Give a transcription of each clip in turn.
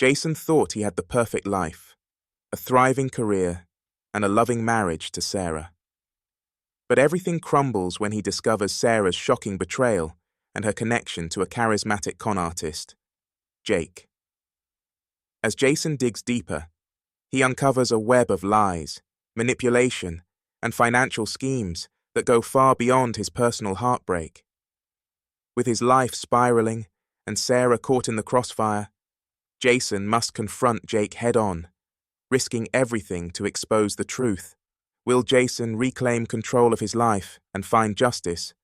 Jason thought he had the perfect life, a thriving career, and a loving marriage to Sarah. But everything crumbles when he discovers Sarah's shocking betrayal and her connection to a charismatic con artist, Jake. As Jason digs deeper, he uncovers a web of lies, manipulation, and financial schemes that go far beyond his personal heartbreak. With his life spiraling and Sarah caught in the crossfire, Jason must confront Jake head-on, risking everything to expose the truth. Will Jason reclaim control of his life and find justice,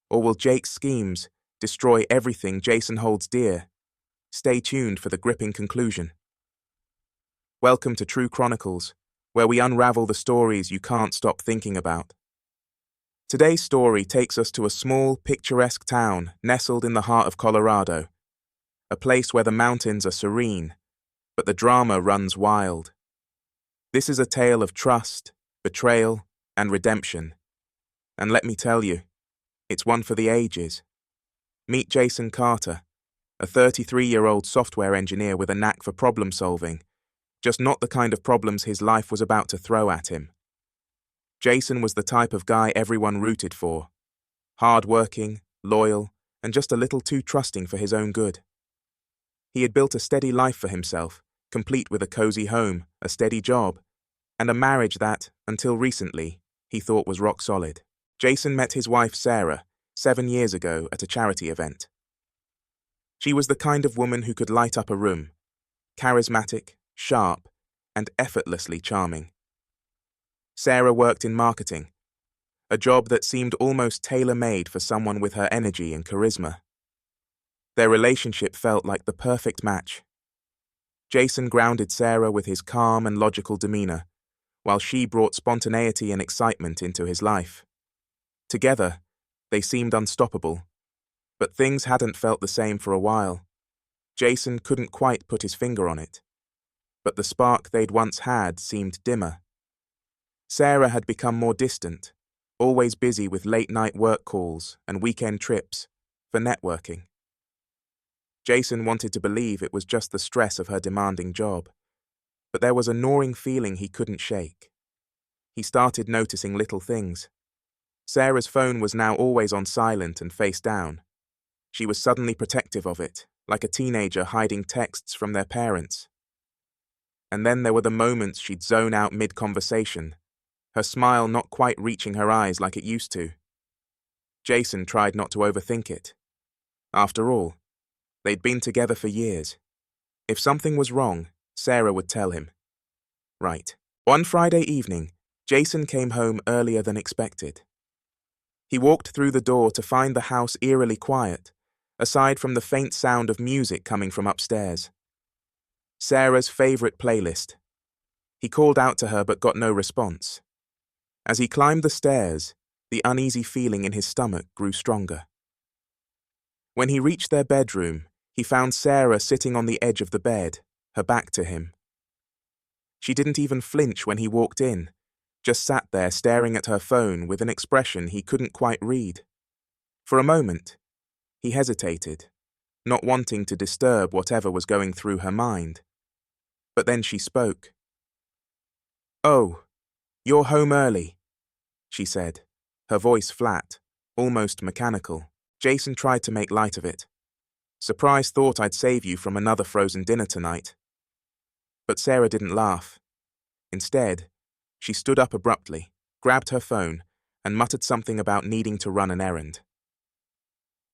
or will Jake's schemes destroy everything Jason holds dear? Stay tuned for the gripping conclusion. Welcome to True Chronicles, where we unravel the stories you can't stop thinking about. Today's story takes us to a small, picturesque town nestled in the heart of Colorado, a place where the mountains are serene, but the drama runs wild. This is a tale of trust, betrayal, and redemption. And let me tell you, it's one for the ages. Meet Jason Carter, a 33-year-old software engineer with a knack for problem solving, just not the kind of problems his life was about to throw at him. Jason was the type of guy everyone rooted for, hard-working, loyal, and just a little too trusting for his own good. He had built a steady life for himself, complete with a cozy home, a steady job, and a marriage that, until recently, he thought was rock solid. Jason met his wife Sarah 7 years ago at a charity event. She was the kind of woman who could light up a room, charismatic, sharp, and effortlessly charming. Sarah worked in marketing, a job that seemed almost tailor-made for someone with her energy and charisma. Their relationship felt like the perfect match. Jason grounded Sarah with his calm and logical demeanor, while she brought spontaneity and excitement into his life. Together, they seemed unstoppable, but things hadn't felt the same for a while. Jason couldn't quite put his finger on it, but the spark they'd once had seemed dimmer. Sarah had become more distant, always busy with late-night work calls and weekend trips for networking. Jason wanted to believe it was just the stress of her demanding job, but there was a gnawing feeling he couldn't shake. He started noticing little things. Sarah's phone was now always on silent and face down. She was suddenly protective of it, like a teenager hiding texts from their parents. And then there were the moments she'd zone out mid-conversation, her smile not quite reaching her eyes like it used to. Jason tried not to overthink it. After all, they'd been together for years. If something was wrong, Sarah would tell him. Right. One Friday evening, Jason came home earlier than expected. He walked through the door to find the house eerily quiet, aside from the faint sound of music coming from upstairs. Sarah's favorite playlist. He called out to her but got no response. As he climbed the stairs, the uneasy feeling in his stomach grew stronger. When he reached their bedroom, he found Sarah sitting on the edge of the bed, her back to him. She didn't even flinch when he walked in, just sat there staring at her phone with an expression he couldn't quite read. For a moment, he hesitated, not wanting to disturb whatever was going through her mind. But then she spoke. "Oh, you're home early," she said, her voice flat, almost mechanical. Jason tried to make light of it. "Surprise thought I'd save you from another frozen dinner tonight." But Sarah didn't laugh. Instead, she stood up abruptly, grabbed her phone, and muttered something about needing to run an errand.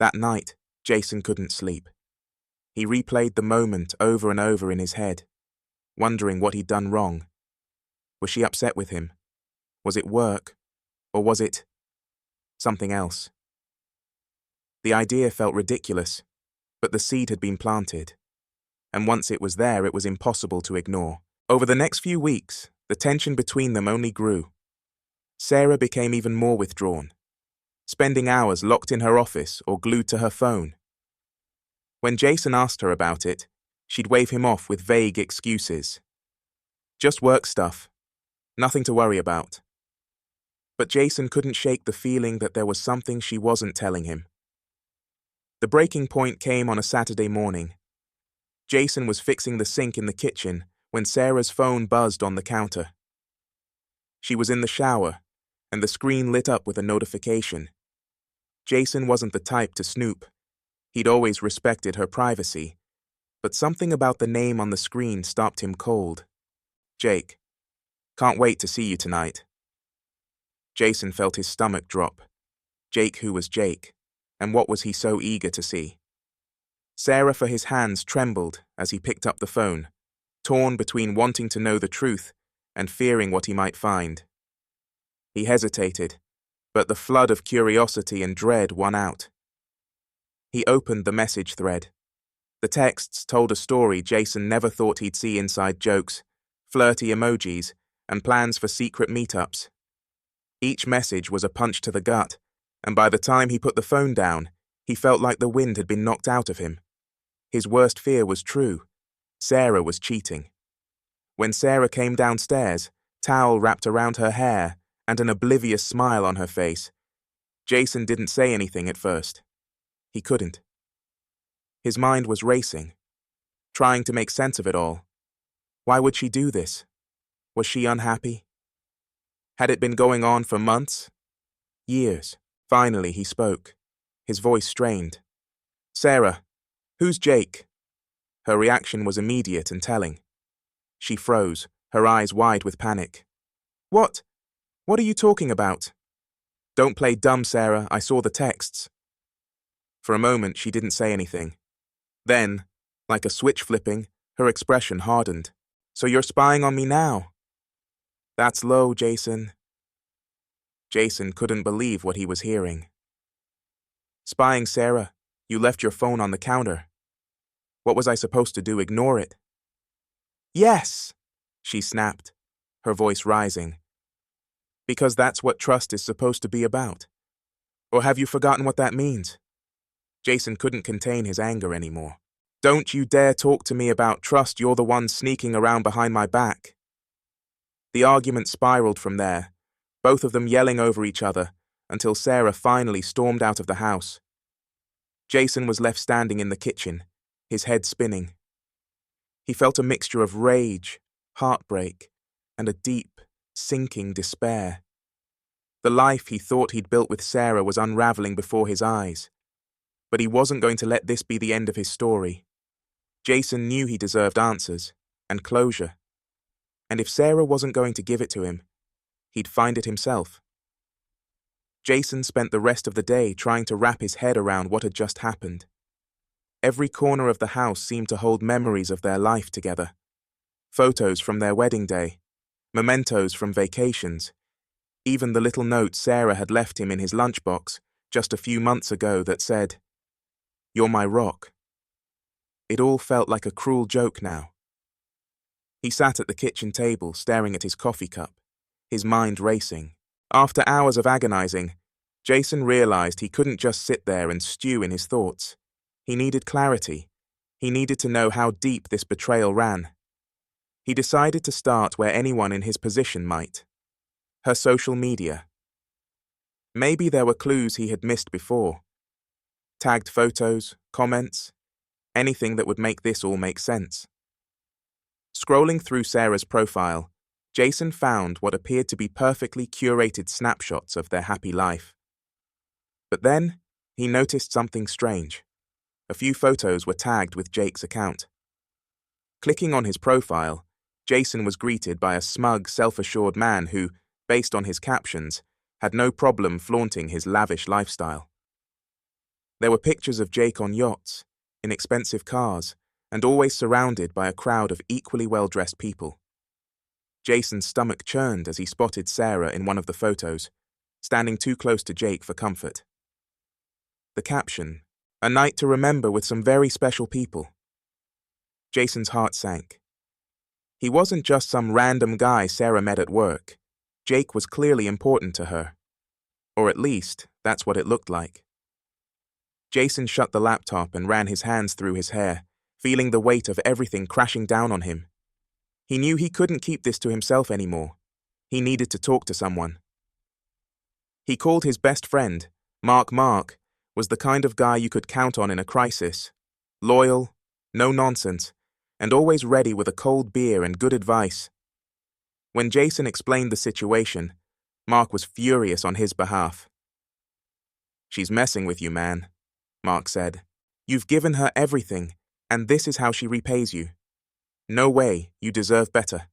That night, Jason couldn't sleep. He replayed the moment over and over in his head, wondering what he'd done wrong. Was she upset with him? Was it work? Or was it something else? The idea felt ridiculous, but the seed had been planted, and once it was there, it was impossible to ignore. Over the next few weeks, the tension between them only grew. Sarah became even more withdrawn, spending hours locked in her office or glued to her phone. When Jason asked her about it, she'd wave him off with vague excuses. Just work stuff. Nothing to worry about. But Jason couldn't shake the feeling that there was something she wasn't telling him. The breaking point came on a Saturday morning. Jason was fixing the sink in the kitchen when Sarah's phone buzzed on the counter. She was in the shower, and the screen lit up with a notification. Jason wasn't the type to snoop. He'd always respected her privacy, but something about the name on the screen stopped him cold. Jake. Can't wait to see you tonight. Jason felt his stomach drop. Jake who was Jake, and what was he so eager to see? Sarah for his hands trembled as he picked up the phone, torn between wanting to know the truth and fearing what he might find. He hesitated, but the flood of curiosity and dread won out. He opened the message thread. The texts told a story Jason never thought he'd see: inside jokes, flirty emojis, and plans for secret meetups. Each message was a punch to the gut, and by the time he put the phone down, he felt like the wind had been knocked out of him. His worst fear was true. Sarah was cheating. When Sarah came downstairs, towel wrapped around her hair and an oblivious smile on her face, Jason didn't say anything at first. He couldn't. His mind was racing, trying to make sense of it all. Why would she do this? Was she unhappy? Had it been going on for months? Years? Finally, he spoke, his voice strained. Sarah, who's Jake? Her reaction was immediate and telling. She froze, her eyes wide with panic. What? What are you talking about? Don't play dumb, Sarah. I saw the texts. For a moment, she didn't say anything. Then, like a switch flipping, her expression hardened. So you're spying on me now? That's low, Jason. Jason couldn't believe what he was hearing. Spying, Sarah? You left your phone on the counter. What was I supposed to do, ignore it? Yes, she snapped, her voice rising. Because that's what trust is supposed to be about. Or have you forgotten what that means? Jason couldn't contain his anger anymore. Don't you dare talk to me about trust. You're the one sneaking around behind my back. The argument spiraled from there, both of them yelling over each other, until Sarah finally stormed out of the house. Jason was left standing in the kitchen, his head spinning. He felt a mixture of rage, heartbreak, and a deep, sinking despair. The life he thought he'd built with Sarah was unraveling before his eyes. But he wasn't going to let this be the end of his story. Jason knew he deserved answers and closure. And if Sarah wasn't going to give it to him, he'd find it himself. Jason spent the rest of the day trying to wrap his head around what had just happened. Every corner of the house seemed to hold memories of their life together. Photos from their wedding day, mementos from vacations, even the little note Sarah had left him in his lunchbox just a few months ago that said, "You're my rock." It all felt like a cruel joke now. He sat at the kitchen table staring at his coffee cup, his mind racing. After hours of agonizing, Jason realized he couldn't just sit there and stew in his thoughts. He needed clarity. He needed to know how deep this betrayal ran. He decided to start where anyone in his position might. Her social media. Maybe there were clues he had missed before. Tagged photos, comments, anything that would make this all make sense. Scrolling through Sarah's profile, Jason found what appeared to be perfectly curated snapshots of their happy life. But then, he noticed something strange. A few photos were tagged with Jake's account. Clicking on his profile, Jason was greeted by a smug, self-assured man who, based on his captions, had no problem flaunting his lavish lifestyle. There were pictures of Jake on yachts, in expensive cars, and always surrounded by a crowd of equally well-dressed people. Jason's stomach churned as he spotted Sarah in one of the photos, standing too close to Jake for comfort. The caption, "A night to remember with some very special people." Jason's heart sank. He wasn't just some random guy Sarah met at work. Jake was clearly important to her. Or at least, that's what it looked like. Jason shut the laptop and ran his hands through his hair, feeling the weight of everything crashing down on him. He knew he couldn't keep this to himself anymore. He needed to talk to someone. He called his best friend. Mark was the kind of guy you could count on in a crisis. Loyal, no nonsense, and always ready with a cold beer and good advice. When Jason explained the situation, Mark was furious on his behalf. "She's messing with you, man," Mark said. "You've given her everything, and this is how she repays you. No way, you deserve better."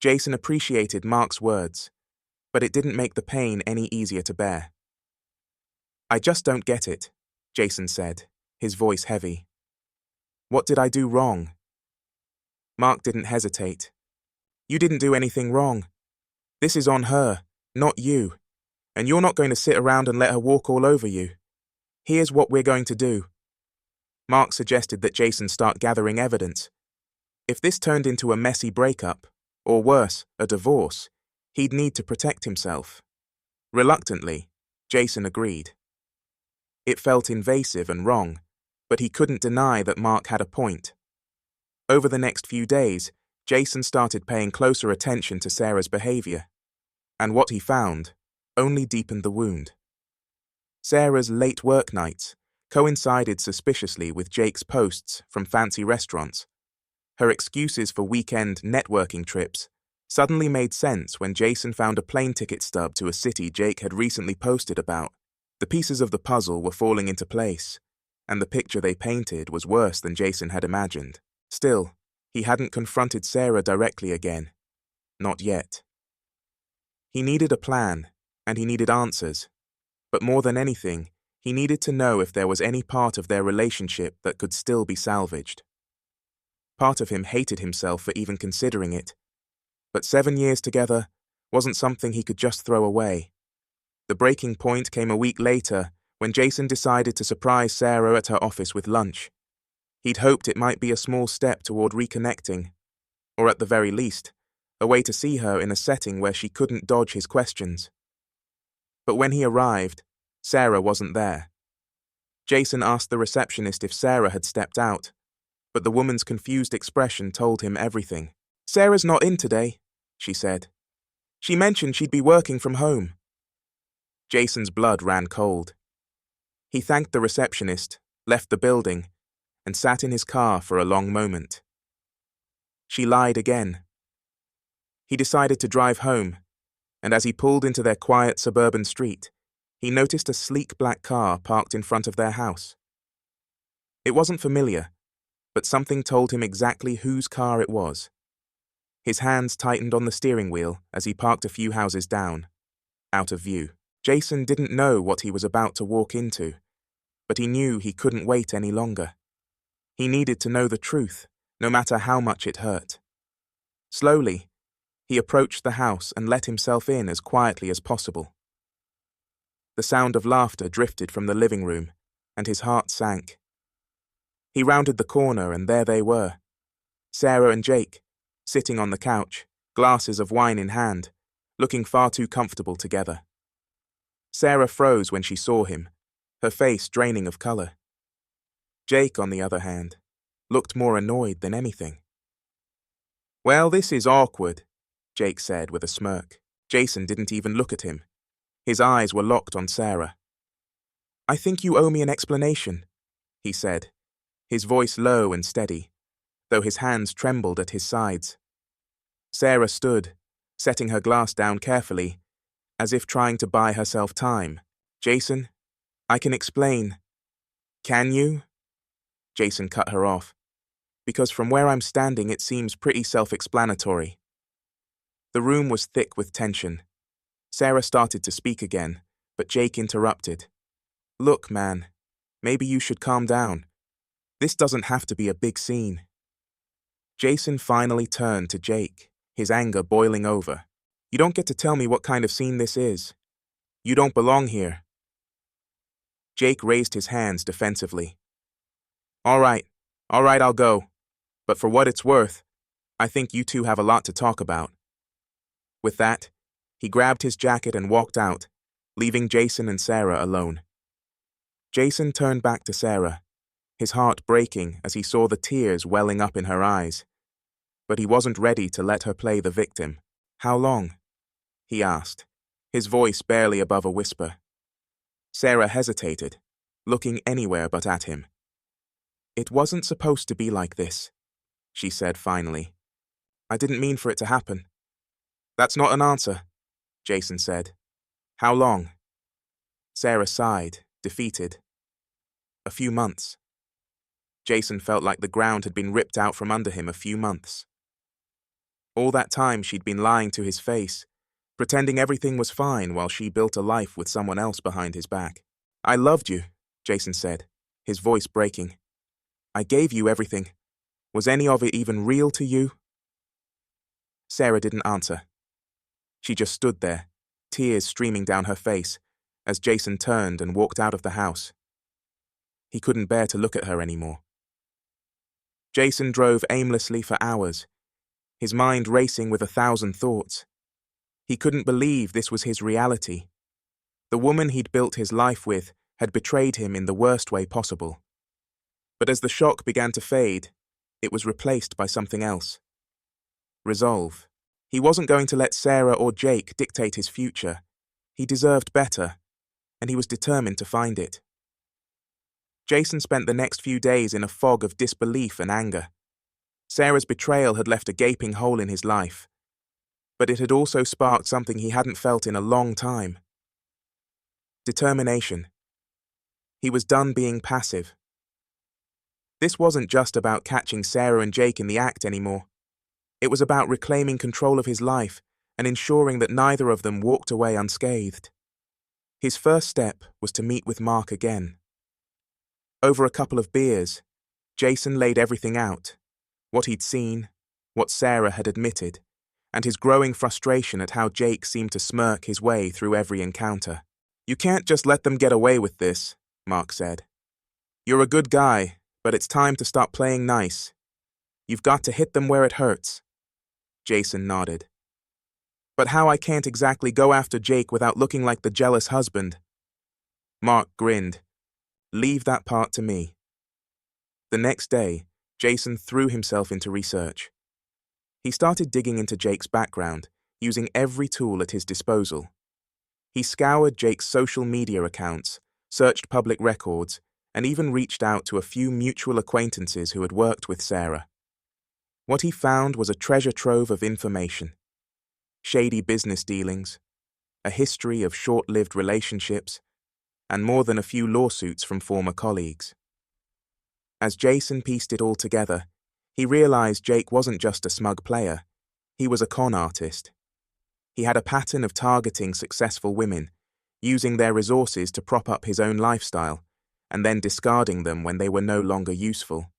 Jason appreciated Mark's words, but it didn't make the pain any easier to bear. "I just don't get it," Jason said, his voice heavy. "What did I do wrong?" Mark didn't hesitate. "You didn't do anything wrong. This is on her, not you, and you're not going to sit around and let her walk all over you. Here's what we're going to do." Mark suggested that Jason start gathering evidence. If this turned into a messy breakup, or worse, a divorce, he'd need to protect himself. Reluctantly, Jason agreed. It felt invasive and wrong, but he couldn't deny that Mark had a point. Over the next few days, Jason started paying closer attention to Sarah's behavior, and what he found only deepened the wound. Sarah's late work nights coincided suspiciously with Jake's posts from fancy restaurants. Her excuses for weekend networking trips suddenly made sense when Jason found a plane ticket stub to a city Jake had recently posted about. The pieces of the puzzle were falling into place, and the picture they painted was worse than Jason had imagined. Still, he hadn't confronted Sarah directly again. Not yet. He needed a plan, and he needed answers. But more than anything, he needed to know if there was any part of their relationship that could still be salvaged. Part of him hated himself for even considering it. But 7 years together wasn't something he could just throw away. The breaking point came a week later when Jason decided to surprise Sarah at her office with lunch. He'd hoped it might be a small step toward reconnecting, or at the very least, a way to see her in a setting where she couldn't dodge his questions. But when he arrived, Sarah wasn't there. Jason asked the receptionist if Sarah had stepped out, but the woman's confused expression told him everything. "Sarah's not in today," she said. "She mentioned she'd be working from home." Jason's blood ran cold. He thanked the receptionist, left the building, and sat in his car for a long moment. She lied again. He decided to drive home, and as he pulled into their quiet suburban street, he noticed a sleek black car parked in front of their house. It wasn't familiar, but something told him exactly whose car it was. His hands tightened on the steering wheel as he parked a few houses down, out of view. Jason didn't know what he was about to walk into, but he knew he couldn't wait any longer. He needed to know the truth, no matter how much it hurt. Slowly, he approached the house and let himself in as quietly as possible. The sound of laughter drifted from the living room, and his heart sank. He rounded the corner, and there they were, Sarah and Jake, sitting on the couch, glasses of wine in hand, looking far too comfortable together. Sarah froze when she saw him, her face draining of color. Jake, on the other hand, looked more annoyed than anything. "Well, this is awkward," Jake said with a smirk. Jason didn't even look at him. His eyes were locked on Sarah. "I think you owe me an explanation," he said, his voice low and steady, though his hands trembled at his sides. Sarah stood, setting her glass down carefully, as if trying to buy herself time. "Jason, I can explain." "Can you?" Jason cut her off, because from where I'm standing it seems pretty self-explanatory. The room was thick with tension. Sarah started to speak again, but Jake interrupted. "Look, man, maybe you should calm down. This doesn't have to be a big scene." Jason finally turned to Jake, his anger boiling over. "You don't get to tell me what kind of scene this is. You don't belong here." Jake raised his hands defensively. All right, I'll go. But for what it's worth, I think you two have a lot to talk about." With that, he grabbed his jacket and walked out, leaving Jason and Sarah alone. Jason turned back to Sarah, his heart breaking as he saw the tears welling up in her eyes. But he wasn't ready to let her play the victim. "How long?" he asked, his voice barely above a whisper. Sarah hesitated, looking anywhere but at him. "It wasn't supposed to be like this," she said finally. "I didn't mean for it to happen." "That's not an answer," Jason said. "How long?" Sarah sighed, defeated. "A few months." Jason felt like the ground had been ripped out from under him. A few months. All that time she'd been lying to his face, pretending everything was fine while she built a life with someone else behind his back. "I loved you," Jason said, his voice breaking. "I gave you everything. Was any of it even real to you?" Sarah didn't answer. She just stood there, tears streaming down her face, as Jason turned and walked out of the house. He couldn't bear to look at her anymore. Jason drove aimlessly for hours, his mind racing with 1,000 thoughts. He couldn't believe this was his reality. The woman he'd built his life with had betrayed him in the worst way possible. But as the shock began to fade, it was replaced by something else. Resolve. He wasn't going to let Sarah or Jake dictate his future. He deserved better, and he was determined to find it. Jason spent the next few days in a fog of disbelief and anger. Sarah's betrayal had left a gaping hole in his life, but it had also sparked something he hadn't felt in a long time. Determination. He was done being passive. This wasn't just about catching Sarah and Jake in the act anymore. It was about reclaiming control of his life and ensuring that neither of them walked away unscathed. His first step was to meet with Mark again. Over a couple of beers, Jason laid everything out, what he'd seen, what Sarah had admitted, and his growing frustration at how Jake seemed to smirk his way through every encounter. "You can't just let them get away with this," Mark said. "You're a good guy, but it's time to stop playing nice. You've got to hit them where it hurts." Jason nodded. "But how I can't exactly go after Jake without looking like the jealous husband." Mark grinned. "Leave that part to me." The next day, Jason threw himself into research. He started digging into Jake's background, using every tool at his disposal. He scoured Jake's social media accounts, searched public records, and even reached out to a few mutual acquaintances who had worked with Sarah. What he found was a treasure trove of information. Shady business dealings, a history of short-lived relationships, and more than a few lawsuits from former colleagues. As Jason pieced it all together, he realized Jake wasn't just a smug player, he was a con artist. He had a pattern of targeting successful women, using their resources to prop up his own lifestyle, and then discarding them when they were no longer useful.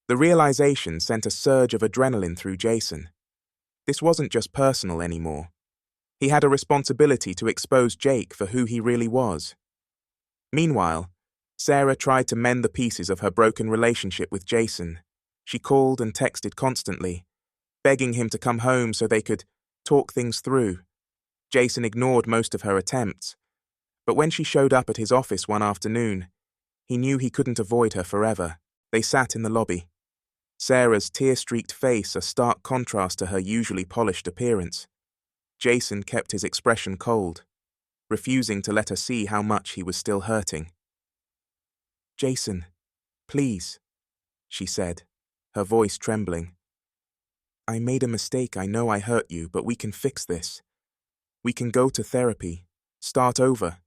The realization sent a surge of adrenaline through Jason. This wasn't just personal anymore. He had a responsibility to expose Jake for who he really was. Meanwhile, Sarah tried to mend the pieces of her broken relationship with Jason. She called and texted constantly, begging him to come home so they could talk things through. Jason ignored most of her attempts, but when she showed up at his office one afternoon, he knew he couldn't avoid her forever. They sat in the lobby. Sarah's tear-streaked face a stark contrast to her usually polished appearance. Jason kept his expression cold, refusing to let her see how much he was still hurting. "Jason, please," she said, her voice trembling. "I made a mistake. I know I hurt you, but we can fix this. We can go to therapy, start over."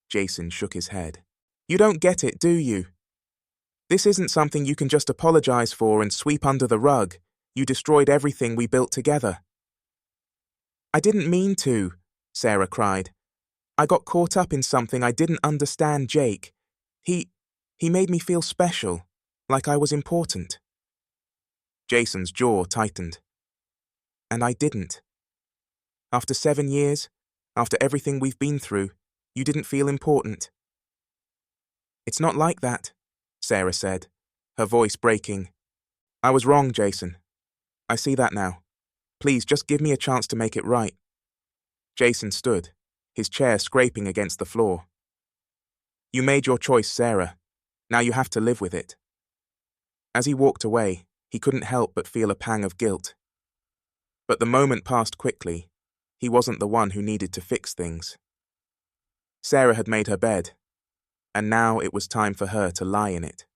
Jason shook his head. "You don't get it, do you? This isn't something you can just apologize for and sweep under the rug. You destroyed everything we built together." "I didn't mean to," Sarah cried. "I got caught up in something I didn't understand Jake. He made me feel special, like I was important." Jason's jaw tightened. "And I didn't. After 7 years, after everything we've been through, you didn't feel important." "It's not like that," Sarah said, her voice breaking. "I was wrong, Jason. I see that now. Please, just give me a chance to make it right." Jason stood, his chair scraping against the floor. "You made your choice, Sarah. Now you have to live with it." As he walked away, he couldn't help but feel a pang of guilt. But the moment passed quickly. He wasn't the one who needed to fix things. Sarah had made her bed, and now it was time for her to lie in it.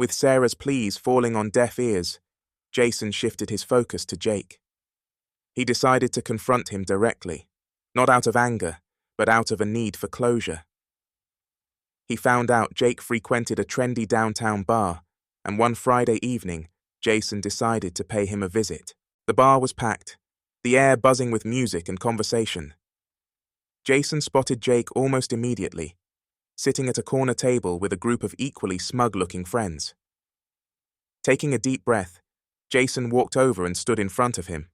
With Sarah's pleas falling on deaf ears, Jason shifted his focus to Jake. He decided to confront him directly, not out of anger, but out of a need for closure. He found out Jake frequented a trendy downtown bar, and one Friday evening, Jason decided to pay him a visit. The bar was packed, the air buzzing with music and conversation. Jason spotted Jake almost immediately, sitting at a corner table with a group of equally smug-looking friends. Taking a deep breath, Jason walked over and stood in front of him.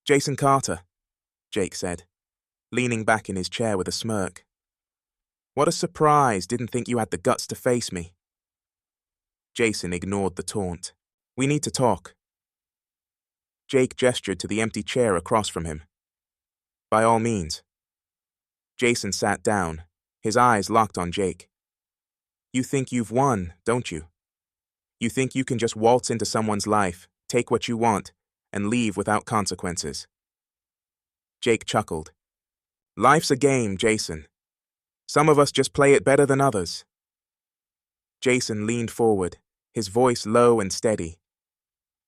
"Jason Carter," Jake said, leaning back in his chair with a smirk. "What a surprise, didn't think you had the guts to face me." Jason ignored the taunt. "We need to talk." Jake gestured to the empty chair across from him. "By all means." Jason sat down, his eyes locked on Jake. "You think you've won, don't you? You think you can just waltz into someone's life, take what you want, and leave without consequences." Jake chuckled. "Life's a game, Jason. Some of us just play it better than others." Jason leaned forward, his voice low and steady.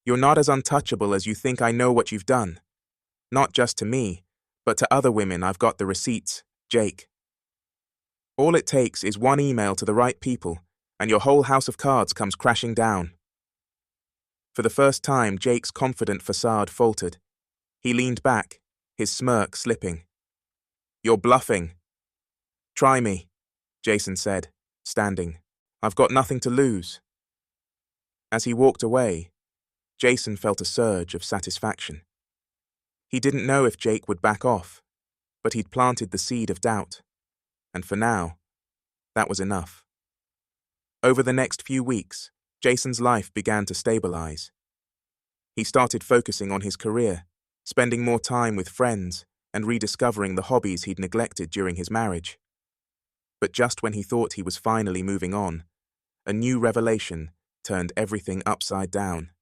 "You're not as untouchable as you think. I know what you've done. Not just to me, but to other women. I've got the receipts, Jake. All it takes is one email to the right people, and your whole house of cards comes crashing down." For the first time, Jake's confident facade faltered. He leaned back, his smirk slipping. "You're bluffing." "Try me," Jason said, standing. "I've got nothing to lose." As he walked away, Jason felt a surge of satisfaction. He didn't know if Jake would back off, but he'd planted the seed of doubt. And for now, that was enough. Over the next few weeks, Jason's life began to stabilize. He started focusing on his career, spending more time with friends, and rediscovering the hobbies he'd neglected during his marriage. But just when he thought he was finally moving on, a new revelation turned everything upside down.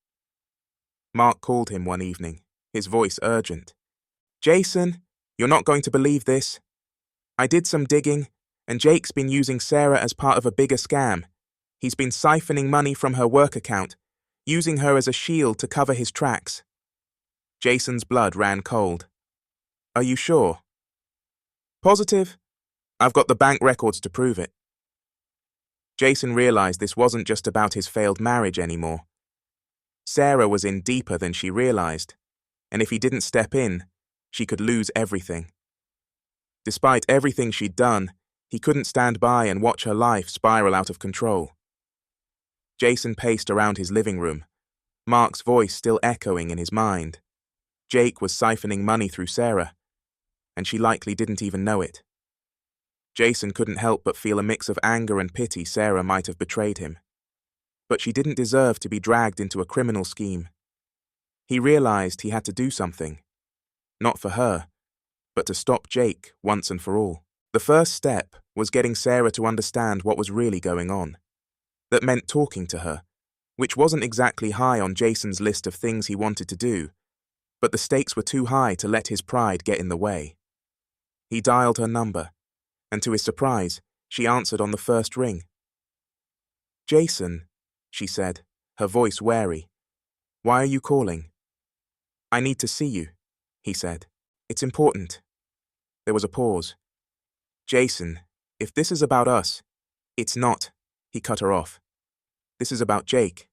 Mark called him one evening, his voice urgent. "Jason, you're not going to believe this. I did some digging, and Jake's been using Sarah as part of a bigger scam. He's been siphoning money from her work account, using her as a shield to cover his tracks." Jason's blood ran cold. "Are you sure?" "Positive. I've got the bank records to prove it." Jason realized this wasn't just about his failed marriage anymore. Sarah was in deeper than she realized, and if he didn't step in, she could lose everything. Despite everything she'd done, he couldn't stand by and watch her life spiral out of control. Jason paced around his living room, Mark's voice still echoing in his mind. Jake was siphoning money through Sarah, and she likely didn't even know it. Jason couldn't help but feel a mix of anger and pity. Sarah might have betrayed him, but she didn't deserve to be dragged into a criminal scheme. He realized he had to do something, not for her, but to stop Jake once and for all. The first step was getting Sarah to understand what was really going on. That meant talking to her, which wasn't exactly high on Jason's list of things he wanted to do, but the stakes were too high to let his pride get in the way. He dialed her number, and to his surprise, she answered on the first ring. "Jason," she said, her voice wary. "Why are you calling?" "I need to see you," he said. "It's important." There was a pause. "Jason, if this is about us..." "It's not," he cut her off. "This is about Jake.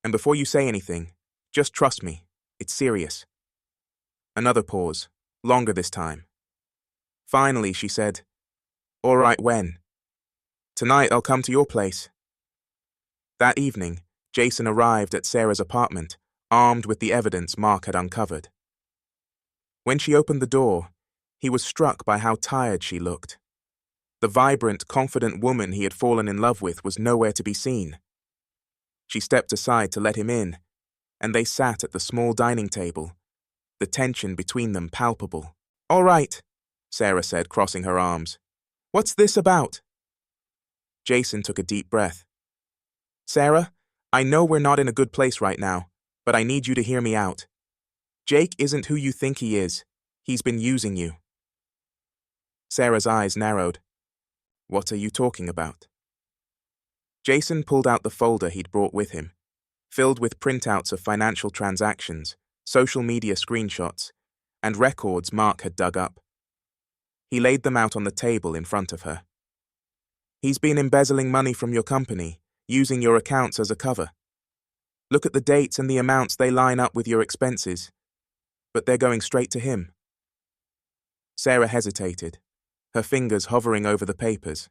And before you say anything, just trust me. It's serious." Another pause, longer this time. Finally, she said, "All right, when?" "Tonight I'll come to your place." That evening, Jason arrived at Sarah's apartment, armed with the evidence Mark had uncovered. When she opened the door, he was struck by how tired she looked. The vibrant, confident woman he had fallen in love with was nowhere to be seen. She stepped aside to let him in, and they sat at the small dining table, the tension between them palpable. "All right," Sarah said, crossing her arms. "What's this about?" Jason took a deep breath. "Sarah, I know we're not in a good place right now, but I need you to hear me out. Jake isn't who you think he is. He's been using you." Sarah's eyes narrowed. "What are you talking about?" Jason pulled out the folder he'd brought with him, filled with printouts of financial transactions, social media screenshots, and records Mark had dug up. He laid them out on the table in front of her. He's been embezzling money from your company, using your accounts as a cover. Look at the dates and the amounts they line up with your expenses, but they're going straight to him. Sarah hesitated, her fingers hovering over the papers.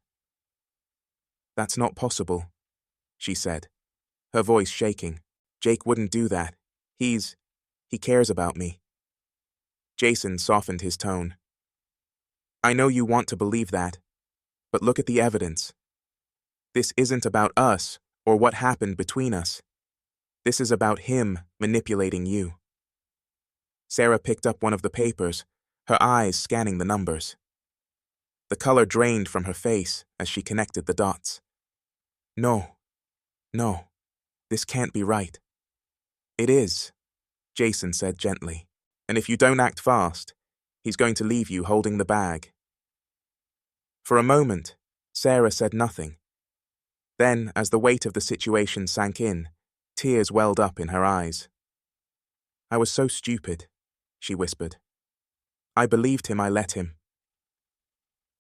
That's not possible, she said, her voice shaking. Jake wouldn't do that. He cares about me. Jason softened his tone. I know you want to believe that, but look at the evidence. This isn't about us or what happened between us. This is about him manipulating you. Sarah picked up one of the papers, her eyes scanning the numbers. The color drained from her face as she connected the dots. No, this can't be right. It is, Jason said gently, and if you don't act fast, he's going to leave you holding the bag. For a moment, Sarah said nothing. Then, as the weight of the situation sank in, tears welled up in her eyes. I was so stupid, she whispered. I believed him, I let him.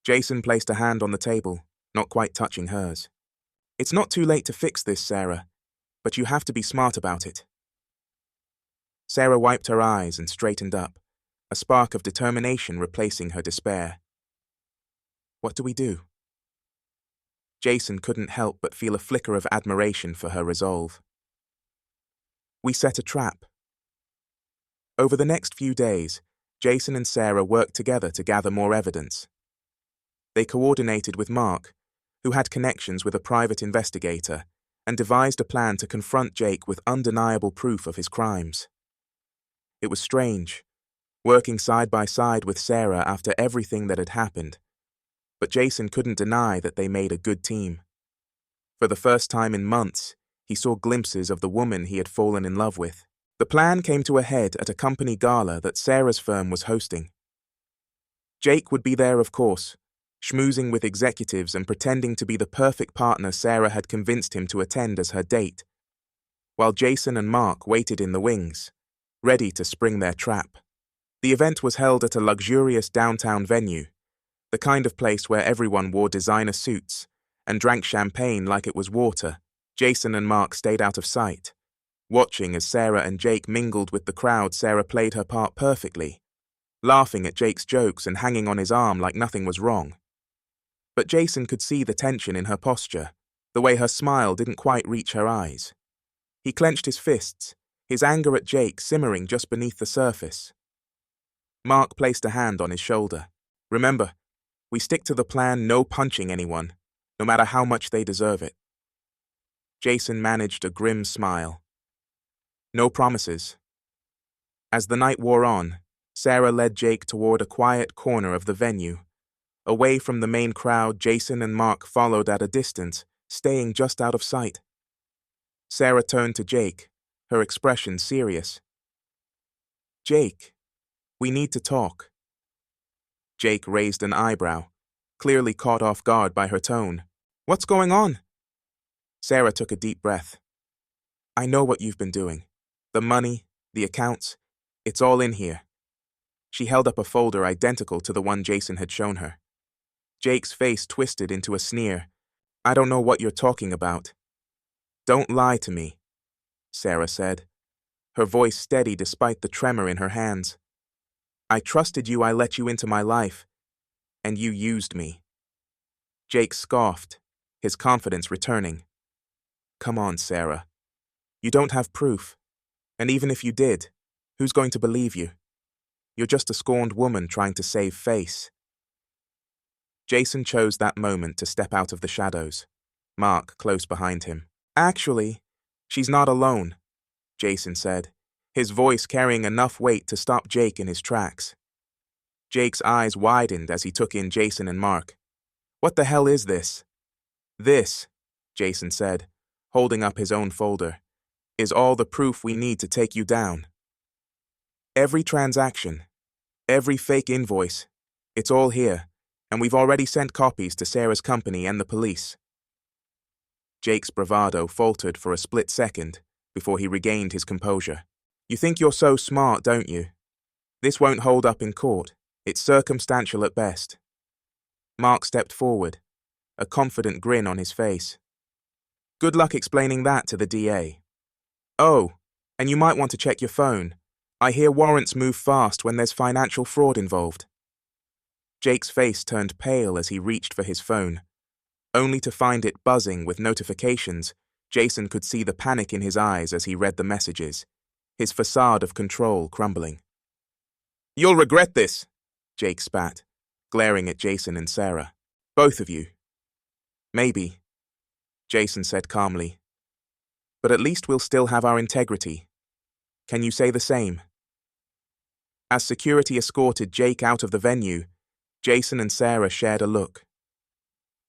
Jason placed a hand on the table, not quite touching hers. It's not too late to fix this, Sarah, but you have to be smart about it. Sarah wiped her eyes and straightened up, a spark of determination replacing her despair. What do we do? Jason couldn't help but feel a flicker of admiration for her resolve. We set a trap. Over the next few days, Jason and Sarah worked together to gather more evidence. They coordinated with Mark, who had connections with a private investigator, and devised a plan to confront Jake with undeniable proof of his crimes. It was strange, working side by side with Sarah after everything that had happened, but Jason couldn't deny that they made a good team. For the first time in months, he saw glimpses of the woman he had fallen in love with. The plan came to a head at a company gala that Sarah's firm was hosting. Jake would be there, of course, schmoozing with executives and pretending to be the perfect partner Sarah had convinced him to attend as her date, while Jason and Mark waited in the wings, ready to spring their trap. The event was held at a luxurious downtown venue, the kind of place where everyone wore designer suits and drank champagne like it was water. Jason and Mark stayed out of sight, watching as Sarah and Jake mingled with the crowd. Sarah played her part perfectly, laughing at Jake's jokes and hanging on his arm like nothing was wrong. But Jason could see the tension in her posture, the way her smile didn't quite reach her eyes. He clenched his fists, his anger at Jake simmering just beneath the surface. Mark placed a hand on his shoulder. Remember, we stick to the plan, no punching anyone, no matter how much they deserve it. Jason managed a grim smile. No promises. As the night wore on, Sarah led Jake toward a quiet corner of the venue. Away from the main crowd, Jason and Mark followed at a distance, staying just out of sight. Sarah turned to Jake, her expression serious. Jake, we need to talk. Jake raised an eyebrow, clearly caught off guard by her tone. What's going on? Sarah took a deep breath. I know what you've been doing. The money, the accounts, it's all in here. She held up a folder identical to the one Jason had shown her. Jake's face twisted into a sneer. I don't know what you're talking about. Don't lie to me, Sarah said, her voice steady despite the tremor in her hands. I trusted you, I let you into my life, and you used me. Jake scoffed, his confidence returning. Come on, Sarah. You don't have proof, and even if you did, who's going to believe you? You're just a scorned woman trying to save face. Jason chose that moment to step out of the shadows, Mark close behind him. Actually, she's not alone, Jason said, his voice carrying enough weight to stop Jake in his tracks. Jake's eyes widened as he took in Jason and Mark. What the hell is this? This, Jason said, holding up his own folder, is all the proof we need to take you down. Every transaction, every fake invoice, it's all here, and we've already sent copies to Sarah's company and the police. Jake's bravado faltered for a split second before he regained his composure. You think you're so smart, don't you? This won't hold up in court. It's circumstantial at best. Mark stepped forward, a confident grin on his face. Good luck explaining that to the DA. Oh, and you might want to check your phone. I hear warrants move fast when there's financial fraud involved. Jake's face turned pale as he reached for his phone. Only to find it buzzing with notifications, Jason could see the panic in his eyes as he read the messages, his facade of control crumbling. You'll regret this, Jake spat, glaring at Jason and Sarah. Both of you. Maybe, Jason said calmly. But at least we'll still have our integrity. Can you say the same? As security escorted Jake out of the venue, Jason and Sarah shared a look.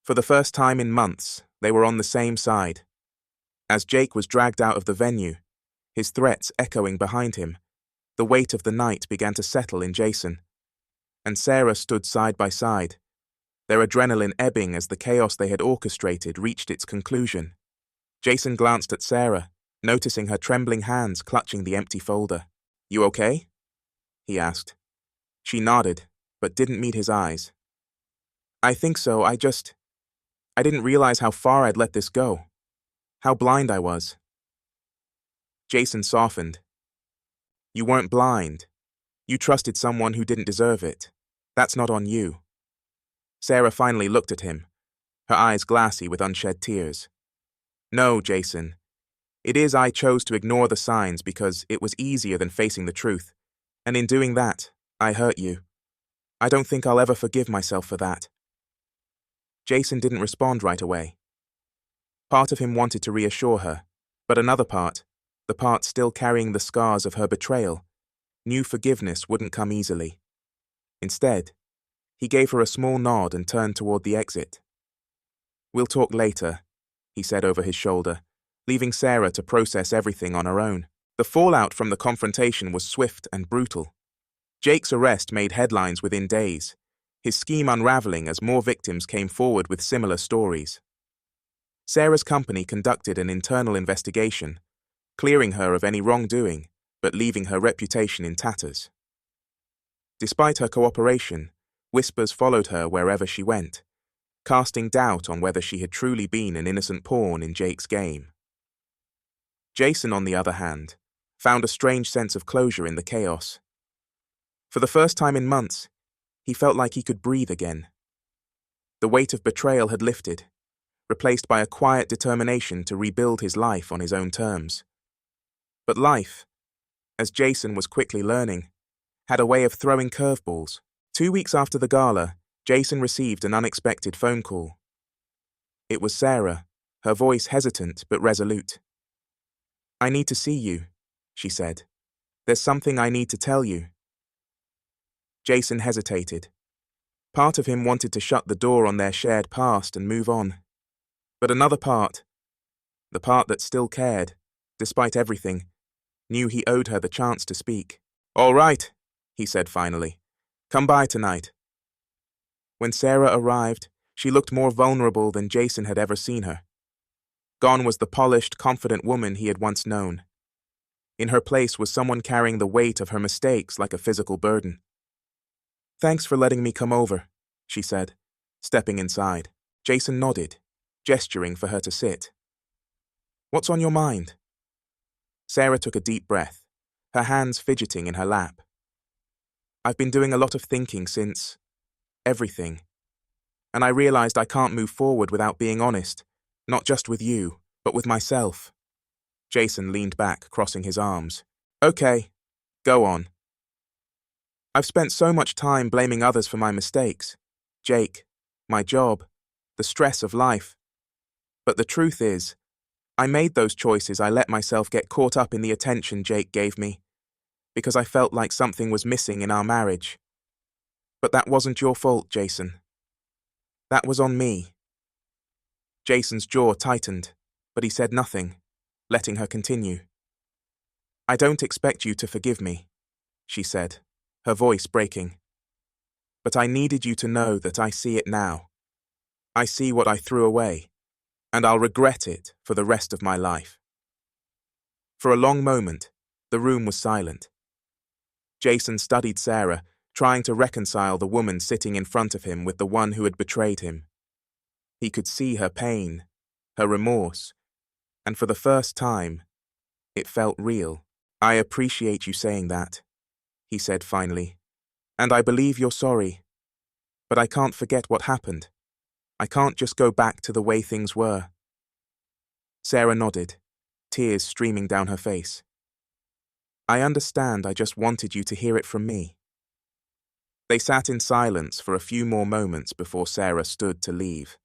For the first time in months, they were on the same side. As Jake was dragged out of the venue, his threats echoing behind him, the weight of the night began to settle in Jason. And Sarah stood side by side, their adrenaline ebbing as the chaos they had orchestrated reached its conclusion. Jason glanced at Sarah, noticing her trembling hands clutching the empty folder. You okay? He asked. She nodded, but didn't meet his eyes. I think so, I didn't realize how far I'd let this go. How blind I was. Jason softened. You weren't blind. You trusted someone who didn't deserve it. That's not on you. Sarah finally looked at him, her eyes glassy with unshed tears. No, Jason. It is I chose to ignore the signs because it was easier than facing the truth, and in doing that, I hurt you. I don't think I'll ever forgive myself for that. Jason didn't respond right away. Part of him wanted to reassure her, but another part, the part still carrying the scars of her betrayal, knew forgiveness wouldn't come easily. Instead, he gave her a small nod and turned toward the exit. We'll talk later, he said over his shoulder, leaving Sarah to process everything on her own. The fallout from the confrontation was swift and brutal. Jake's arrest made headlines within days, his scheme unraveling as more victims came forward with similar stories. Sarah's company conducted an internal investigation, clearing her of any wrongdoing, but leaving her reputation in tatters. Despite her cooperation, whispers followed her wherever she went, casting doubt on whether she had truly been an innocent pawn in Jake's game. Jason, on the other hand, found a strange sense of closure in the chaos. For the first time in months, he felt like he could breathe again. The weight of betrayal had lifted, replaced by a quiet determination to rebuild his life on his own terms. But life, as Jason was quickly learning, had a way of throwing curveballs. 2 weeks after the gala, Jason received an unexpected phone call. It was Sarah, her voice hesitant but resolute. I need to see you, she said. There's something I need to tell you. Jason hesitated. Part of him wanted to shut the door on their shared past and move on. But another part, the part that still cared, despite everything, knew he owed her the chance to speak. All right, he said finally. Come by tonight. When Sarah arrived, she looked more vulnerable than Jason had ever seen her. Gone was the polished, confident woman he had once known. In her place was someone carrying the weight of her mistakes like a physical burden. Thanks for letting me come over, she said, stepping inside. Jason nodded, gesturing for her to sit. What's on your mind? Sarah took a deep breath, her hands fidgeting in her lap. I've been doing a lot of thinking since everything, and I realized I can't move forward without being honest, not just with you, but with myself. Jason leaned back, crossing his arms. Okay, go on. I've spent so much time blaming others for my mistakes. Jake, my job, the stress of life. But the truth is, I made those choices. I let myself get caught up in the attention Jake gave me, because I felt like something was missing in our marriage. But that wasn't your fault, Jason. That was on me. Jason's jaw tightened, but he said nothing, letting her continue. I don't expect you to forgive me, she said, her voice breaking. But I needed you to know that I see it now. I see what I threw away. and I'll regret it for the rest of my life." For a long moment, the room was silent. Jason studied Sarah, trying to reconcile the woman sitting in front of him with the one who had betrayed him. He could see her pain, her remorse, and for the first time, it felt real. "I appreciate you saying that," he said finally, "and I believe you're sorry. But I can't forget what happened. I can't just go back to the way things were." Sarah nodded, tears streaming down her face. "I understand. I just wanted you to hear it from me." They sat in silence for a few more moments before Sarah stood to leave.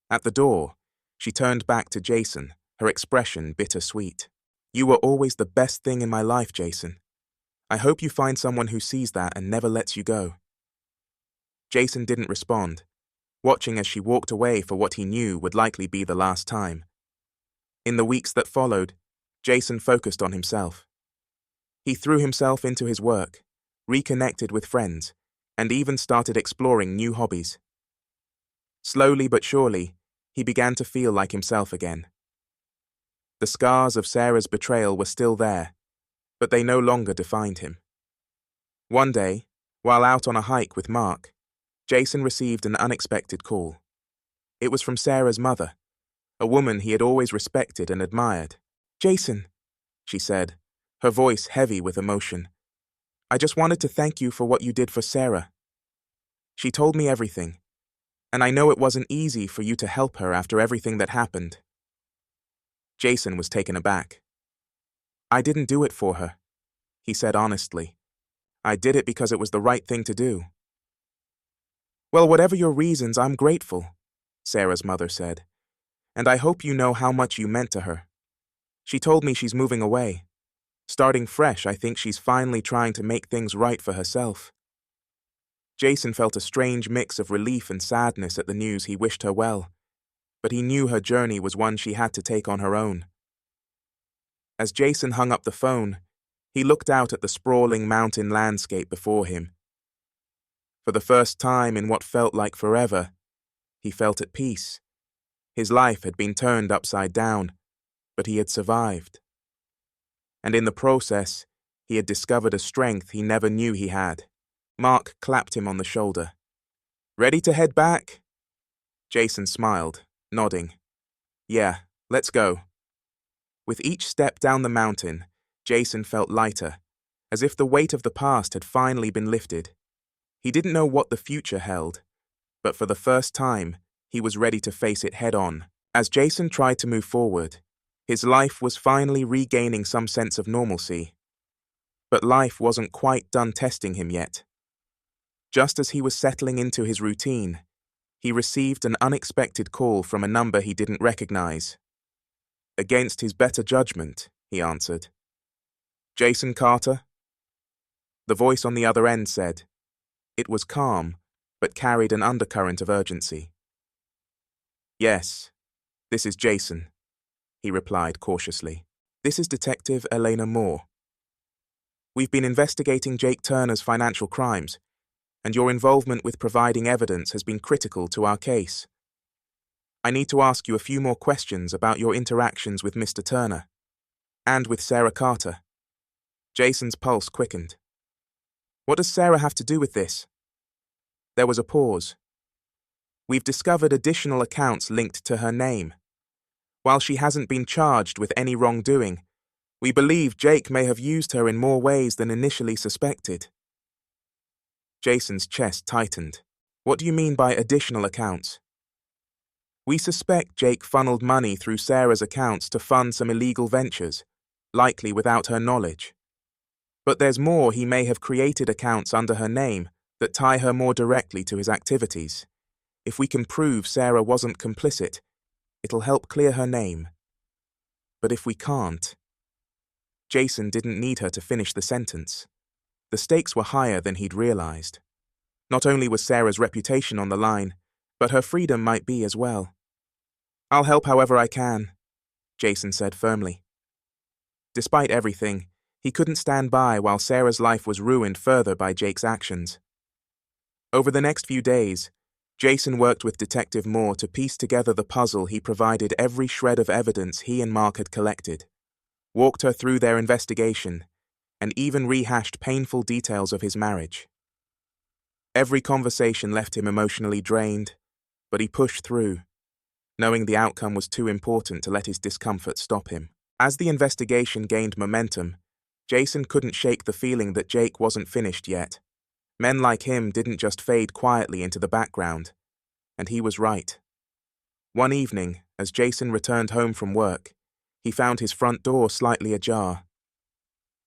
At the door, she turned back to Jason, her expression bittersweet. "You were always the best thing in my life, Jason. I hope you find someone who sees that and never lets you go." Jason didn't respond, watching as she walked away for what he knew would likely be the last time. In the weeks that followed, Jason focused on himself. He threw himself into his work, reconnected with friends, and even started exploring new hobbies. Slowly but surely, he began to feel like himself again. The scars of Sarah's betrayal were still there, but they no longer defined him. One day, while out on a hike with Mark, Jason received an unexpected call. It was from Sarah's mother, a woman he had always respected and admired. "Jason," she said, her voice heavy with emotion, "I just wanted to thank you for what you did for Sarah. She told me everything, and I know it wasn't easy for you to help her after everything that happened." Jason was taken aback. "I didn't do it for her," he said honestly. "I did it because it was the right thing to do." "Well, whatever your reasons, I'm grateful," Sarah's mother said, "and I hope you know how much you meant to her. She told me she's moving away. Starting fresh, I think she's finally trying to make things right for herself." Jason felt a strange mix of relief and sadness at the news. He wished her well, but he knew her journey was one she had to take on her own. As Jason hung up the phone, he looked out at the sprawling mountain landscape before him. For the first time in what felt like forever, he felt at peace. His life had been turned upside down, but he had survived. And in the process, he had discovered a strength he never knew he had. Mark clapped him on the shoulder. "Ready to head back?" Jason smiled, nodding. "Yeah, let's go." With each step down the mountain, Jason felt lighter, as if the weight of the past had finally been lifted. He didn't know what the future held, but for the first time, he was ready to face it head-on. As Jason tried to move forward, his life was finally regaining some sense of normalcy. But life wasn't quite done testing him yet. Just as he was settling into his routine, he received an unexpected call from a number he didn't recognize. Against his better judgment, he answered. "Jason Carter?" The voice on the other end said. It was calm, but carried an undercurrent of urgency. "Yes, this is Jason," he replied cautiously. "This is Detective Elena Moore. We've been investigating Jake Turner's financial crimes, and your involvement with providing evidence has been critical to our case. I need to ask you a few more questions about your interactions with Mr. Turner, and with Sarah Carter." Jason's pulse quickened. "What does Sarah have to do with this?" There was a pause. "We've discovered additional accounts linked to her name. While she hasn't been charged with any wrongdoing, we believe Jake may have used her in more ways than initially suspected." Jason's chest tightened. "What do you mean by additional accounts?" "We suspect Jake funneled money through Sarah's accounts to fund some illegal ventures, likely without her knowledge. But there's more. He may have created accounts under her name that tie her more directly to his activities. If we can prove Sarah wasn't complicit, it'll help clear her name. But if we can't..." Jason didn't need her to finish the sentence. The stakes were higher than he'd realized. Not only was Sarah's reputation on the line, but her freedom might be as well. "I'll help however I can," Jason said firmly. Despite everything, he couldn't stand by while Sarah's life was ruined further by Jake's actions. Over the next few days, Jason worked with Detective Moore to piece together the puzzle. He provided every shred of evidence he and Mark had collected, walked her through their investigation, and even rehashed painful details of his marriage. Every conversation left him emotionally drained, but he pushed through, knowing the outcome was too important to let his discomfort stop him. As the investigation gained momentum, Jason couldn't shake the feeling that Jake wasn't finished yet. Men like him didn't just fade quietly into the background, and he was right. One evening, as Jason returned home from work, he found his front door slightly ajar.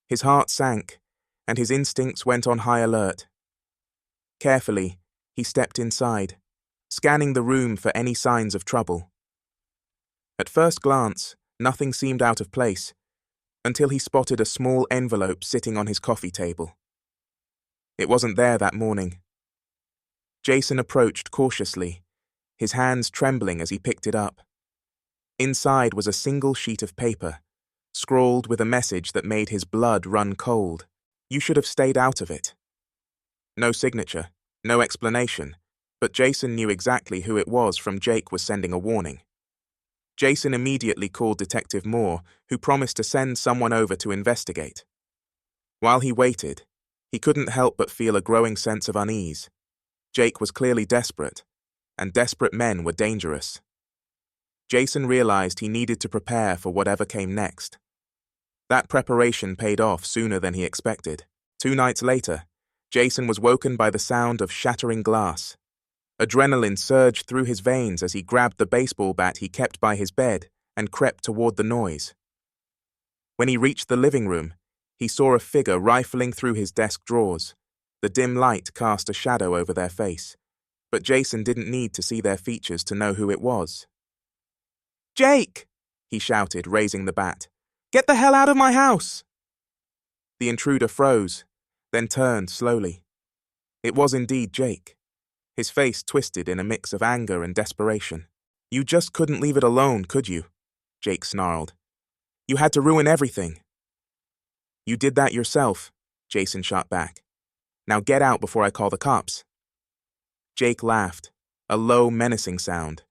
His heart sank, and his instincts went on high alert. Carefully, he stepped inside, scanning the room for any signs of trouble. At first glance, nothing seemed out of place, until he spotted a small envelope sitting on his coffee table. It wasn't there that morning. Jason approached cautiously, his hands trembling as he picked it up. Inside was a single sheet of paper, scrawled with a message that made his blood run cold. "You should have stayed out of it." No signature, no explanation, but Jason knew exactly who it was from Jake was sending a warning. Jason immediately called Detective Moore, who promised to send someone over to investigate. While he waited, he couldn't help but feel a growing sense of unease. Jake was clearly desperate, and desperate men were dangerous. Jason realized he needed to prepare for whatever came next. That preparation paid off sooner than he expected. 2 nights later, Jason was woken by the sound of shattering glass. Adrenaline surged through his veins as he grabbed the baseball bat he kept by his bed and crept toward the noise. When he reached the living room, he saw a figure rifling through his desk drawers. The dim light cast a shadow over their face, but Jason didn't need to see their features to know who it was. "Jake!" he shouted, raising the bat. "Get the hell out of my house!" The intruder froze, then turned slowly. It was indeed Jake, his face twisted in a mix of anger and desperation. "You just couldn't leave it alone, could you?" Jake snarled. "You had to ruin everything." "You did that yourself," Jason shot back. "Now get out before I call the cops." Jake laughed, a low, menacing sound.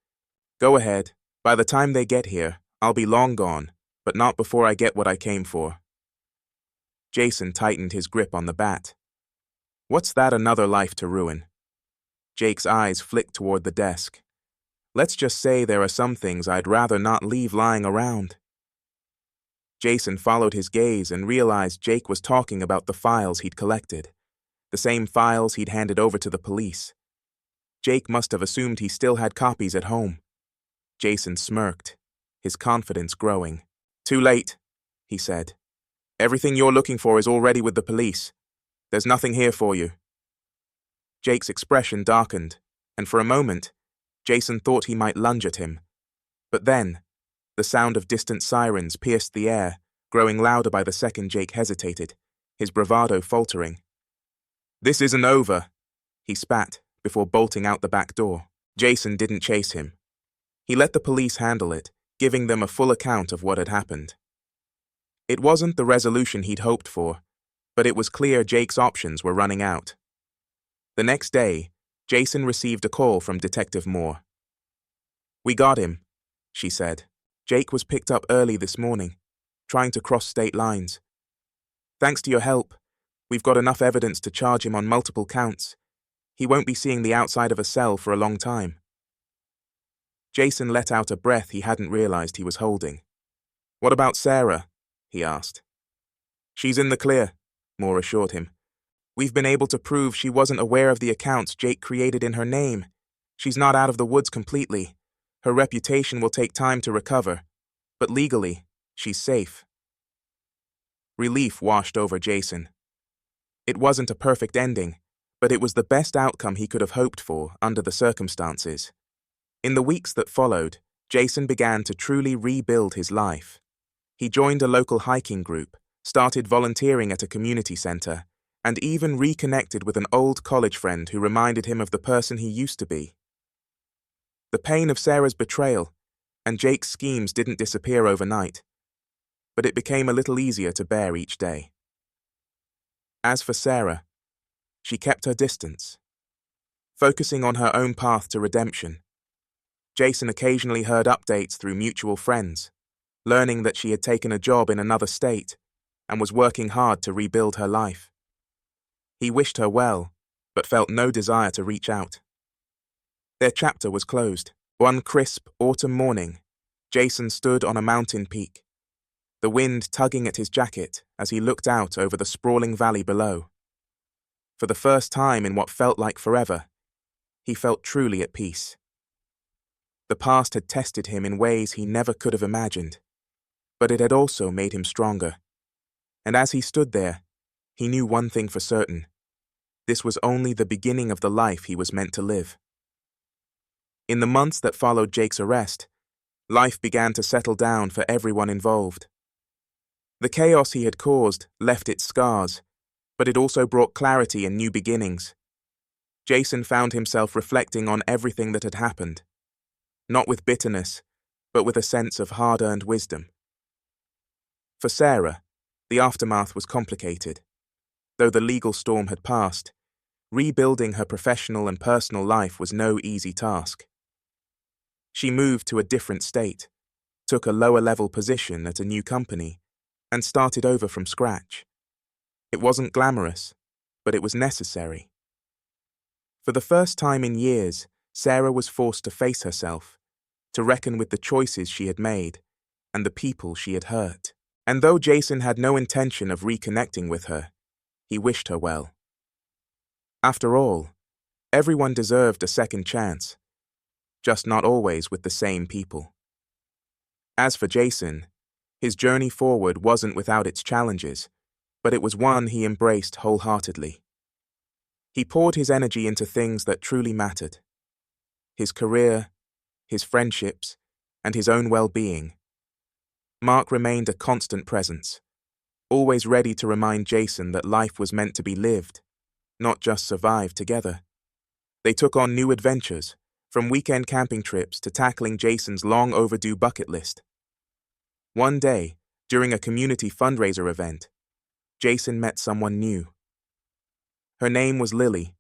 "Go ahead. By the time they get here, I'll be long gone, but not before I get what I came for." Jason tightened his grip on the bat. "What's that, another life to ruin?" Jake's eyes flicked toward the desk. "Let's just say there are some things I'd rather not leave lying around." Jason followed his gaze and realized Jake was talking about the files he'd collected, the same files he'd handed over to the police. Jake must have assumed he still had copies at home. Jason smirked, his confidence growing. "Too late," he said. "Everything you're looking for is already with the police. There's nothing here for you." Jake's expression darkened, and for a moment, Jason thought he might lunge at him. But then, the sound of distant sirens pierced the air, growing louder by the second Jake hesitated, his bravado faltering. "This isn't over," he spat before bolting out the back door. Jason didn't chase him. He let the police handle it, giving them a full account of what had happened. It wasn't the resolution he'd hoped for, but it was clear Jake's options were running out. The next day, Jason received a call from Detective Moore. "We got him," she said. "Jake was picked up early this morning, trying to cross state lines. Thanks to your help, we've got enough evidence to charge him on multiple counts. He won't be seeing the outside of a cell for a long time." Jason let out a breath he hadn't realized he was holding. "What about Sarah?" he asked. "She's in the clear," Moore assured him. "We've been able to prove she wasn't aware of the accounts Jake created in her name. She's not out of the woods completely. Her reputation will take time to recover, but legally, she's safe." Relief washed over Jason. It wasn't a perfect ending, but it was the best outcome he could have hoped for under the circumstances. In the weeks that followed, Jason began to truly rebuild his life. He joined a local hiking group, started volunteering at a community center, and even reconnected with an old college friend who reminded him of the person he used to be. The pain of Sarah's betrayal and Jake's schemes didn't disappear overnight, but it became a little easier to bear each day. As for Sarah, she kept her distance. focusing on her own path to redemption. Jason occasionally heard updates through mutual friends, learning that she had taken a job in another state and was working hard to rebuild her life. He wished her well, but felt no desire to reach out. Their chapter was closed. One crisp autumn morning, Jason stood on a mountain peak, the wind tugging at his jacket as he looked out over the sprawling valley below. For the first time in what felt like forever, he felt truly at peace. The past had tested him in ways he never could have imagined, but it had also made him stronger. And as he stood there, he knew one thing for certain: this was only the beginning of the life he was meant to live. In the months that followed Jake's arrest, life began to settle down for everyone involved. The chaos he had caused left its scars, but it also brought clarity and new beginnings. Jason found himself reflecting on everything that had happened, not with bitterness, but with a sense of hard-earned wisdom. For Sarah, the aftermath was complicated. Though the legal storm had passed, rebuilding her professional and personal life was no easy task. She moved to a different state, took a lower-level position at a new company, and started over from scratch. It wasn't glamorous, but it was necessary. For the first time in years, Sarah was forced to face herself, to reckon with the choices she had made and the people she had hurt. And though Jason had no intention of reconnecting with her, he wished her well. After all, everyone deserved a second chance, just not always with the same people. As for Jason, his journey forward wasn't without its challenges, but it was one he embraced wholeheartedly. He poured his energy into things that truly mattered: his career, his friendships, and his own well-being. Mark remained a constant presence, always ready to remind Jason that life was meant to be lived, not just survived together. They took on new adventures, from weekend camping trips to tackling Jason's long-overdue bucket list. One day, during a community fundraiser event, Jason met someone new. Her name was Lily,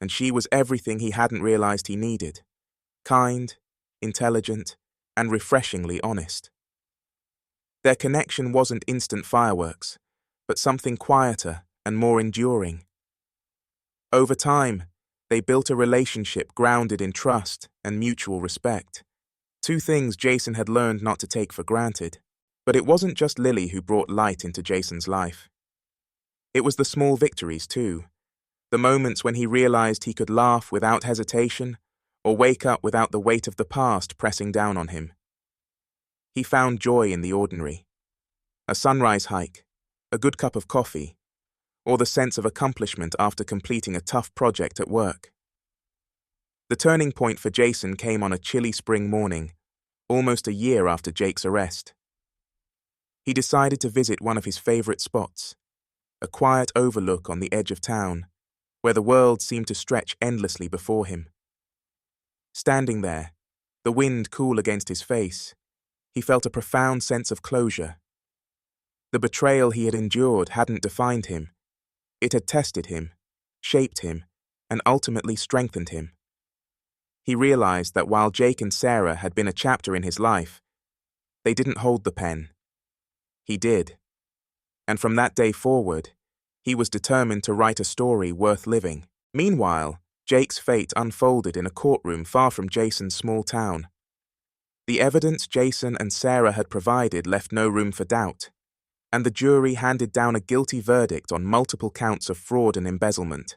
and she was everything he hadn't realized he needed: kind, intelligent, and refreshingly honest. Their connection wasn't instant fireworks, but something quieter and more enduring. Over time, they built a relationship grounded in trust and mutual respect, two things Jason had learned not to take for granted. But it wasn't just Lily who brought light into Jason's life. It was the small victories, too, the moments when he realized he could laugh without hesitation or wake up without the weight of the past pressing down on him. He found joy in the ordinary: a sunrise hike, a good cup of coffee, or the sense of accomplishment after completing a tough project at work. The turning point for Jason came on a chilly spring morning, almost a year after Jake's arrest. He decided to visit one of his favorite spots, a quiet overlook on the edge of town, where the world seemed to stretch endlessly before him. Standing there, the wind cool against his face, he felt a profound sense of closure. The betrayal he had endured hadn't defined him. It had tested him, shaped him, and ultimately strengthened him. He realized that while Jake and Sarah had been a chapter in his life, they didn't hold the pen. He did. And from that day forward, he was determined to write a story worth living. Meanwhile, Jake's fate unfolded in a courtroom far from Jason's small town. The evidence Jason and Sarah had provided left no room for doubt, and the jury handed down a guilty verdict on multiple counts of fraud and embezzlement.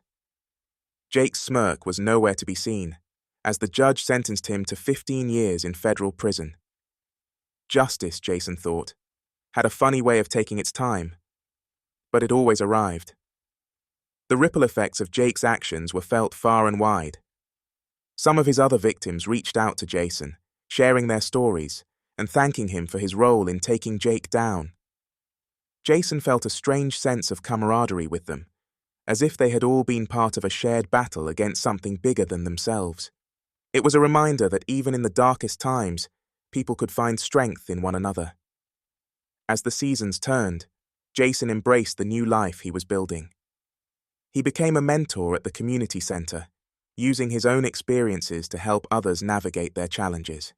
Jake's smirk was nowhere to be seen, as the judge sentenced him to 15 years in federal prison. Justice, Jason thought, had a funny way of taking its time, but it always arrived. The ripple effects of Jake's actions were felt far and wide. Some of his other victims reached out to Jason, sharing their stories and thanking him for his role in taking Jake down. Jason felt a strange sense of camaraderie with them, as if they had all been part of a shared battle against something bigger than themselves. It was a reminder that even in the darkest times, people could find strength in one another. As the seasons turned, Jason embraced the new life he was building. He became a mentor at the community center, using his own experiences to help others navigate their challenges.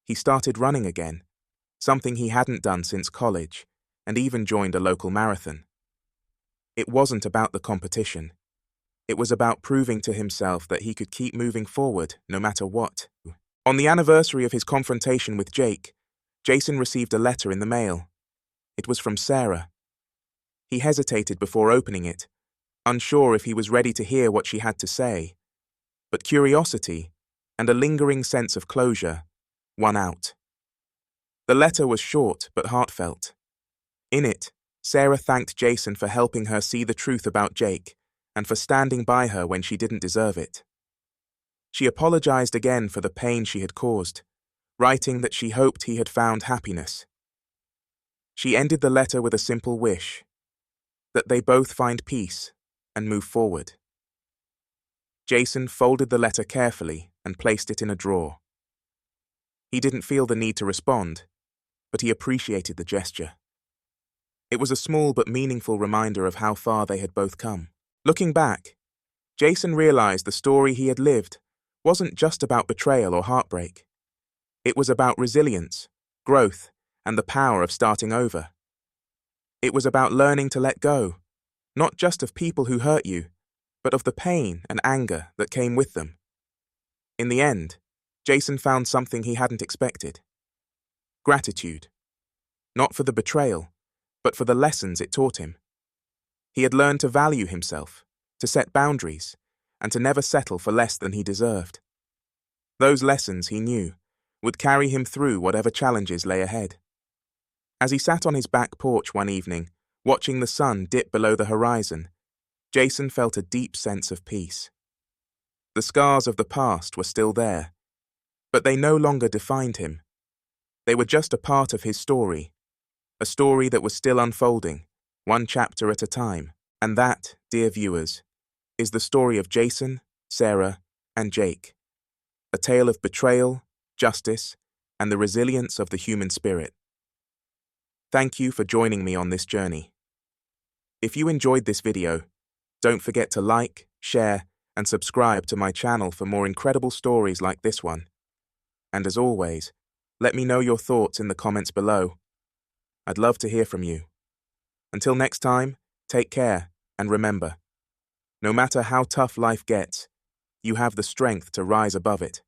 He started running again, something he hadn't done since college, and even joined a local marathon. It wasn't about the competition. It was about proving to himself that he could keep moving forward no matter what. On the anniversary of his confrontation with Jake, Jason received a letter in the mail. It was from Sarah. He hesitated before opening it, unsure if he was ready to hear what she had to say, but curiosity and a lingering sense of closure won out. The letter was short but heartfelt. In it, Sarah thanked Jason for helping her see the truth about Jake and for standing by her when she didn't deserve it. She apologized again for the pain she had caused, writing that she hoped he had found happiness. She ended the letter with a simple wish, that they both find peace and move forward. Jason folded the letter carefully and placed it in a drawer. He didn't feel the need to respond, but he appreciated the gesture. It was a small but meaningful reminder of how far they had both come. Looking back, Jason realized the story he had lived wasn't just about betrayal or heartbreak. It was about resilience, growth, and the power of starting over. It was about learning to let go, not just of people who hurt you, but of the pain and anger that came with them. In the end, Jason found something he hadn't expected. Gratitude. Not for the betrayal, but for the lessons it taught him. He had learned to value himself, to set boundaries, and to never settle for less than he deserved. Those lessons, he knew, would carry him through whatever challenges lay ahead. As he sat on his back porch one evening, watching the sun dip below the horizon, Jason felt a deep sense of peace. The scars of the past were still there, but they no longer defined him. They were just a part of his story, a story that was still unfolding, one chapter at a time. And that, dear viewers, is the story of Jason, Sarah, and Jake. A tale of betrayal, justice, and the resilience of the human spirit. Thank you for joining me on this journey. If you enjoyed this video, don't forget to like, share, and subscribe to my channel for more incredible stories like this one. And as always, let me know your thoughts in the comments below. I'd love to hear from you. Until next time, take care, and remember, no matter how tough life gets, you have the strength to rise above it.